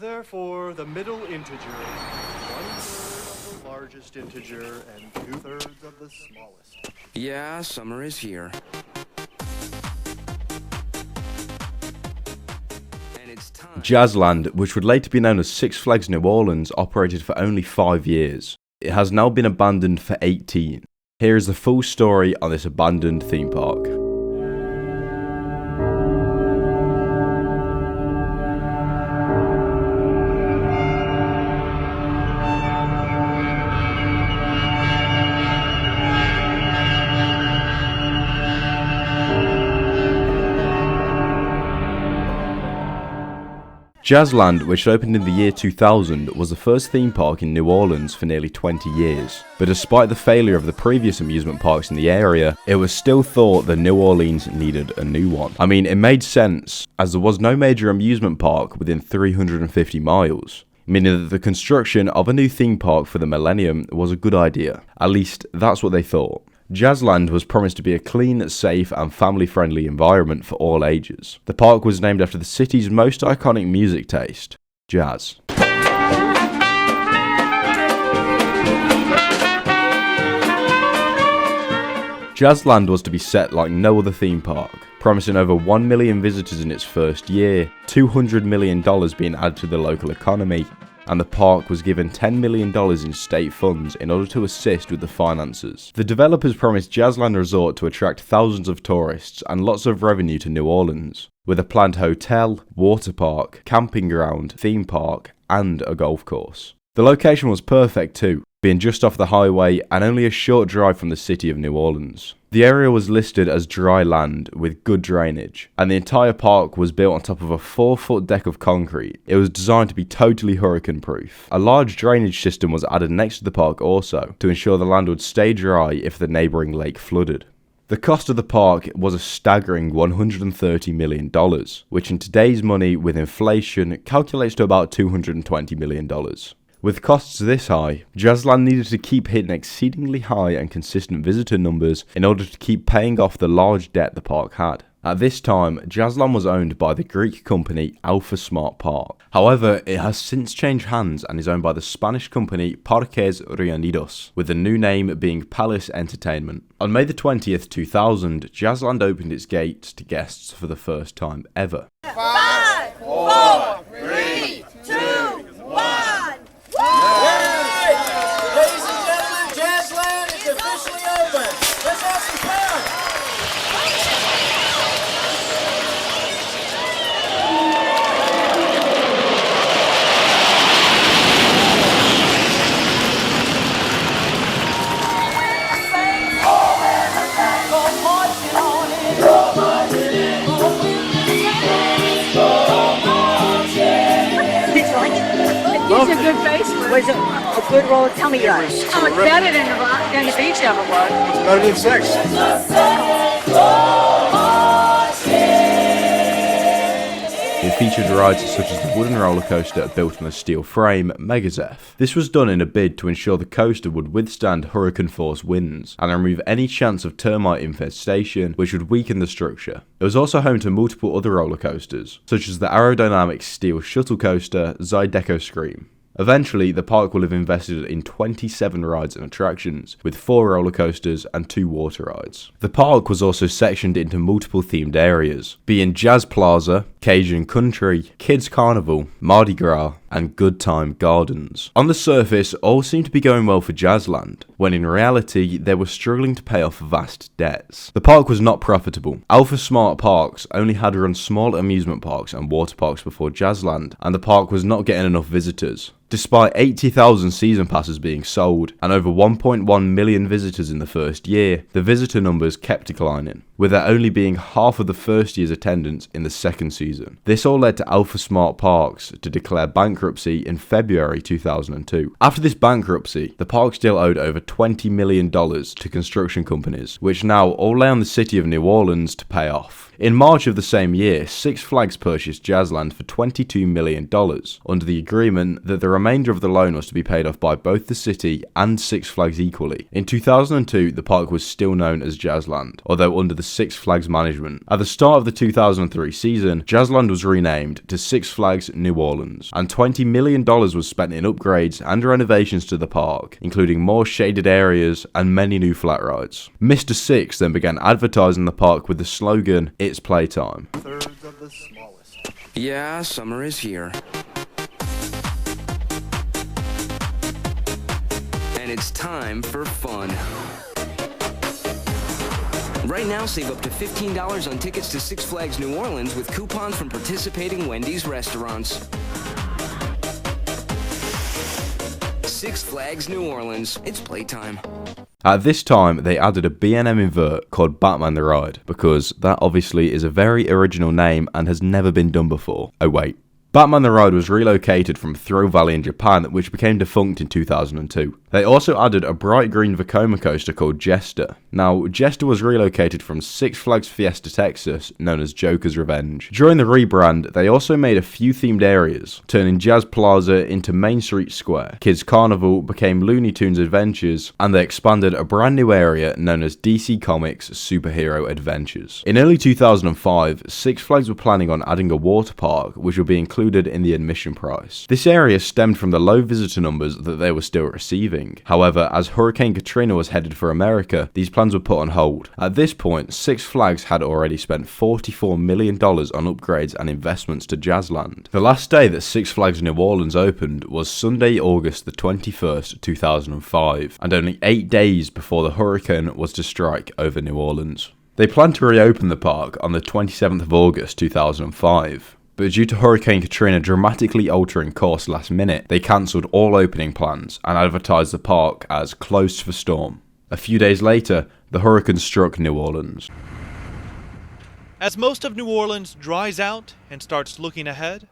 Therefore, the middle integer, 1/3 of the largest integer and 2/3 of the smallest. Yeah, summer is here. And it's time. Jazzland, which would later be known as Six Flags New Orleans, operated for only 5 years. It has now been abandoned for 18. Here is the full story on this abandoned theme park. Jazzland, which opened in the year 2000, was the first theme park in New Orleans for nearly 20 years. But despite the failure of the previous amusement parks in the area, it was still thought that New Orleans needed a new one. I mean, it made sense, as there was no major amusement park within 350 miles. Meaning that the construction of a new theme park for the millennium was a good idea. At least, that's what they thought. Jazzland was promised to be a clean, safe and family-friendly environment for all ages. The park was named after the city's most iconic music taste, jazz. Jazzland was to be set like no other theme park, promising over 1 million visitors in its first year, $200 million being added to the local economy, and the park was given $10 million in state funds in order to assist with the finances. The developers promised Jazzland Resort to attract thousands of tourists and lots of revenue to New Orleans, with a planned hotel, water park, camping ground, theme park, and a golf course. The location was perfect too, being just off the highway and only a short drive from the city of New Orleans. The area was listed as dry land with good drainage, and the entire park was built on top of a 4-foot deck of concrete. It was designed to be totally hurricane proof. A large drainage system was added next to the park also, to ensure the land would stay dry if the neighbouring lake flooded. The cost of the park was a staggering $130 million, which in today's money with inflation calculates to about $220 million. With costs this high, Jazzland needed to keep hitting exceedingly high and consistent visitor numbers in order to keep paying off the large debt the park had. At this time, Jazzland was owned by the Greek company Alpha Smart Park. However, it has since changed hands and is owned by the Spanish company Parques Reunidos, with the new name being Palace Entertainment. On May the 20th, 2000, Jazzland opened its gates to guests for the first time ever. 5, 4, 3, 2, 1. Ladies and gentlemen, Jazzland is officially open. Let's have some fun. It's a good face. Was it a good roll? Tell me yours. Oh, it's better than the beach ever was. It's better than 6. It featured rides such as the wooden roller coaster built on a steel frame, Megazeph. This was done in a bid to ensure the coaster would withstand hurricane force winds and remove any chance of termite infestation which would weaken the structure. It was also home to multiple other roller coasters, such as the aerodynamic steel shuttle coaster Zydeco Scream. Eventually, the park will have invested in 27 rides and attractions, with 4 roller coasters and 2 water rides. The park was also sectioned into multiple themed areas, being Jazz Plaza, Cajun Country, Kids Carnival, Mardi Gras, and Good Time Gardens. On the surface, all seemed to be going well for Jazzland, when in reality, they were struggling to pay off vast debts. The park was not profitable. Alpha Smart Parks only had run small amusement parks and water parks before Jazzland, and the park was not getting enough visitors. Despite 80,000 season passes being sold and over 1.1 million visitors in the first year, the visitor numbers kept declining, with there only being half of the first year's attendance in the second season. This all led to Alpha Smart Parks to declare bankruptcy in February 2002. After this bankruptcy, the park still owed over $20 million to construction companies, which now all lay on the city of New Orleans to pay off. In March of the same year, Six Flags purchased Jazzland for $22 million, under the agreement that the remainder of the loan was to be paid off by both the city and Six Flags equally. In 2002, the park was still known as Jazzland, although under the Six Flags management. At the start of the 2003 season, Jazzland was renamed to Six Flags New Orleans, and $20 million was spent in upgrades and renovations to the park, including more shaded areas and many new flat rides. Mr. Six then began advertising the park with the slogan, "It's playtime." Thirds of the smallest. Yeah, summer is here. And it's time for fun. Right now, save up to $15 on tickets to Six Flags New Orleans with coupons from participating Wendy's restaurants. Six Flags New Orleans. It's playtime. At this time, they added a B&M invert called Batman the Ride, because that obviously is a very original name and has never been done before. Oh wait. Batman the Ride was relocated from Thrill Valley in Japan, which became defunct in 2002. They also added a bright green Vekoma coaster called Jester. Now, Jester was relocated from Six Flags Fiesta Texas, known as Joker's Revenge. During the rebrand, they also made a few themed areas, turning Jazz Plaza into Main Street Square. Kids Carnival became Looney Tunes Adventures, and they expanded a brand new area known as DC Comics Superhero Adventures. In early 2005, Six Flags were planning on adding a water park, which would be included in the admission price. This area stemmed from the low visitor numbers that they were still receiving. However, as Hurricane Katrina was headed for America, these plans were put on hold. At this point, Six Flags had already spent $44 million on upgrades and investments to Jazzland. The last day that Six Flags New Orleans opened was Sunday, August the 21st, 2005, and only 8 days before the hurricane was to strike over New Orleans. They planned to reopen the park on the 27th of August 2005. But due to Hurricane Katrina dramatically altering course last minute, they cancelled all opening plans and advertised the park as closed for storm. A few days later, the hurricane struck New Orleans. As most of New Orleans dries out and starts looking ahead,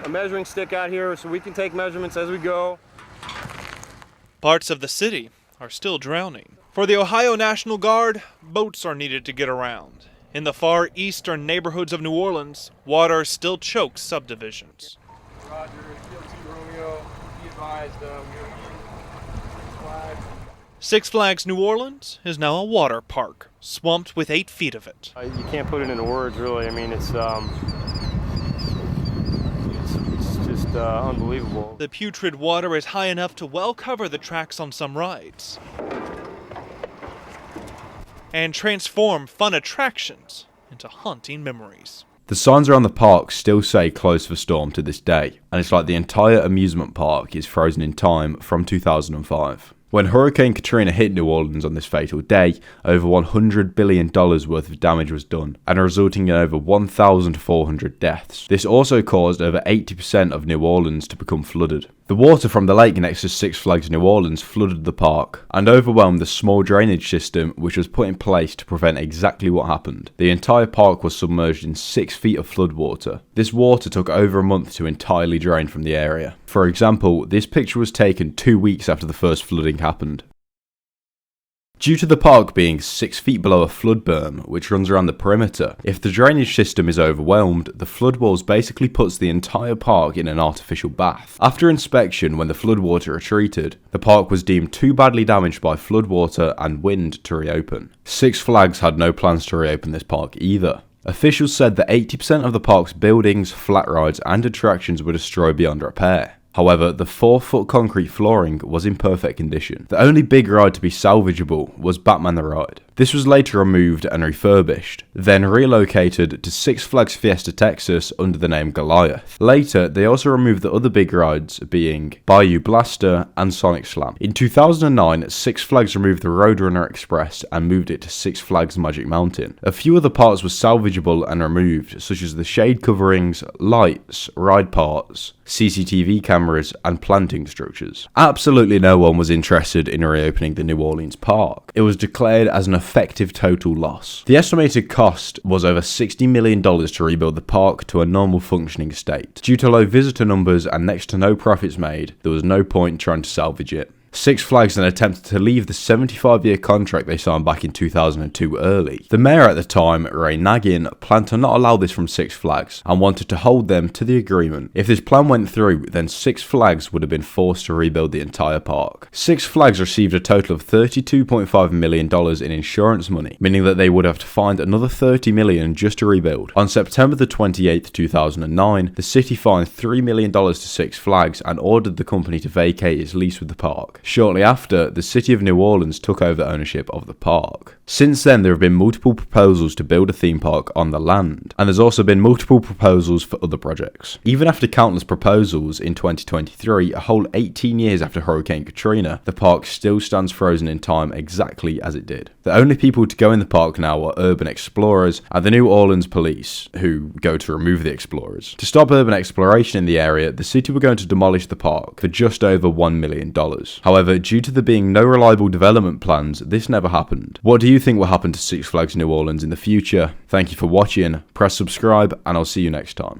a measuring stick out here so we can take measurements as we go. Parts of the city are still drowning. For the Ohio National Guard, boats are needed to get around. In the far eastern neighborhoods of New Orleans, water still chokes subdivisions. Roger, Romeo, be advised, Six Flags New Orleans is now a water park, swamped with 8 feet of it. You can't put it into words, really. I mean, it's just unbelievable. The putrid water is high enough to well cover the tracks on some rides and transform fun attractions into haunting memories. The signs around the park still say closed for storm to this day, and it's like the entire amusement park is frozen in time from 2005. When Hurricane Katrina hit New Orleans on this fatal day, over $100 billion worth of damage was done, and resulting in over 1,400 deaths. This also caused over 80% of New Orleans to become flooded. The water from the lake next to Six Flags New Orleans flooded the park and overwhelmed the small drainage system which was put in place to prevent exactly what happened. The entire park was submerged in 6 feet of floodwater. This water took over a month to entirely drain from the area. For example, this picture was taken 2 weeks after the first flooding happened. Due to the park being 6 feet below a flood berm, which runs around the perimeter, if the drainage system is overwhelmed, the flood walls basically puts the entire park in an artificial bath. After inspection, when the floodwater retreated, the park was deemed too badly damaged by floodwater and wind to reopen. Six Flags had no plans to reopen this park either. Officials said that 80% of the park's buildings, flat rides and attractions were destroyed beyond repair. However, the 4-foot concrete flooring was in perfect condition. The only big ride to be salvageable was Batman the Ride. This was later removed and refurbished, then relocated to Six Flags Fiesta Texas under the name Goliath. Later, they also removed the other big rides, being Bayou Blaster and Sonic Slam. In 2009, Six Flags removed the Roadrunner Express and moved it to Six Flags Magic Mountain. A few other parts were salvageable and removed, such as the shade coverings, lights, ride parts, CCTV cameras, and planting structures. Absolutely no one was interested in reopening the New Orleans park. It was declared as an effective total loss. The estimated cost was over $60 million to rebuild the park to a normal functioning state. Due to low visitor numbers and next to no profits made, there was no point trying to salvage it. Six Flags then attempted to leave the 75-year contract they signed back in 2002 early. The mayor at the time, Ray Nagin, planned to not allow this from Six Flags and wanted to hold them to the agreement. If this plan went through, then Six Flags would have been forced to rebuild the entire park. Six Flags received a total of $32.5 million in insurance money, meaning that they would have to find another $30 million just to rebuild. On September the 28th, 2009, the city fined $3 million to Six Flags and ordered the company to vacate its lease with the park. Shortly after, the city of New Orleans took over ownership of the park. Since then, there have been multiple proposals to build a theme park on the land, and there's also been multiple proposals for other projects. Even after countless proposals, in 2023, a whole 18 years after Hurricane Katrina, the park still stands frozen in time exactly as it did. The only people to go in the park now are urban explorers and the New Orleans police, who go to remove the explorers. To stop urban exploration in the area, the city were going to demolish the park for just over $1 million. However, due to there being no reliable development plans, this never happened. What do you think will happen to Six Flags New Orleans in the future? Thank you for watching, press subscribe, and I'll see you next time.